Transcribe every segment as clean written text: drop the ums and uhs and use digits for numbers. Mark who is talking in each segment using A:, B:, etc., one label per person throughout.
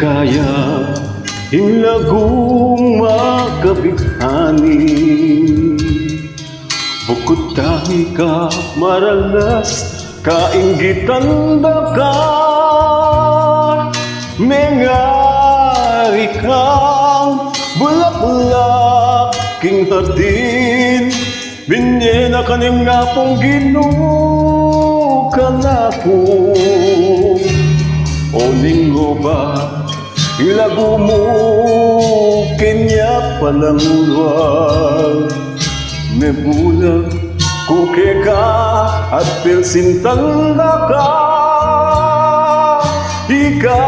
A: kaya hinlagong makabighani. Bukod tahi ka maralas, kainggitan da ka, mengari kang bulak-bulak king hardin. Binyena kanim nga pong ginukan ako. O linggo ba ilago mo kenya palang luwag. May bulag kuke ka at pilsintanda ka. Ika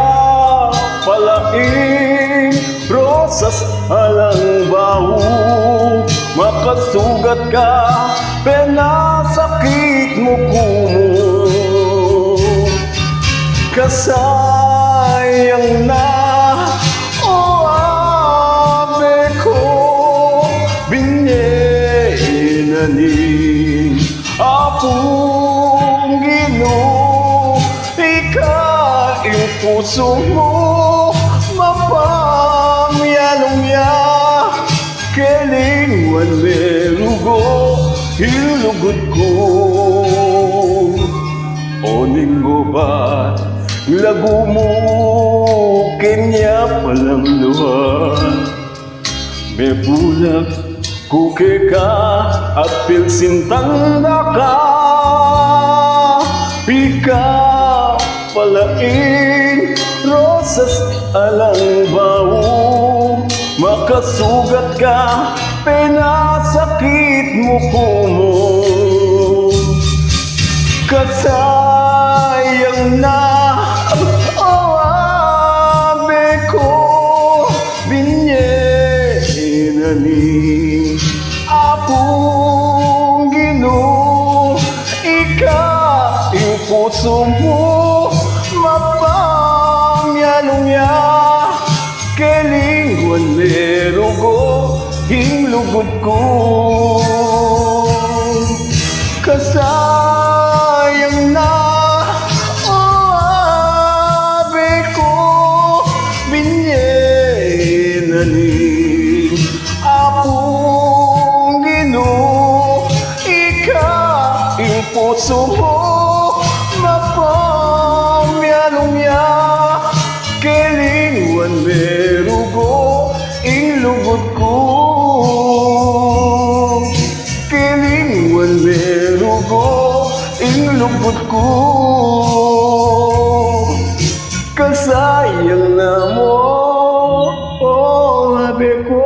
A: palaing rosas alang baho. Makasugat ka, penasakit mo kumo. Kasayang na, o abe ko, binyenanin akong Ginoo. Ika ang puso mo, mapamyalong-ya. Kelingwan merugo, hilugod ko. O linggo ba, lago mo, kenya palang luha. May bulag, kuke ka, at pilsintanda ka. Ika palaing, rosas alang baho. Makasugat ka, penasakit mo kumo. Kasayang na, o abe ko, binyenanin akong Ginoo. Ika ang puso mo, mapamyalong-ya. Kelingwan merugo, hinglugod ko. Kasayang na, o abe ko, binyenanin akong Ginoo. Ika ang puso mo, mapamyalong-ya. Kelingwan merugo, inlugod ko. Kelingwan merugo, inlugod ko. Kasayang na mo, o abe ko.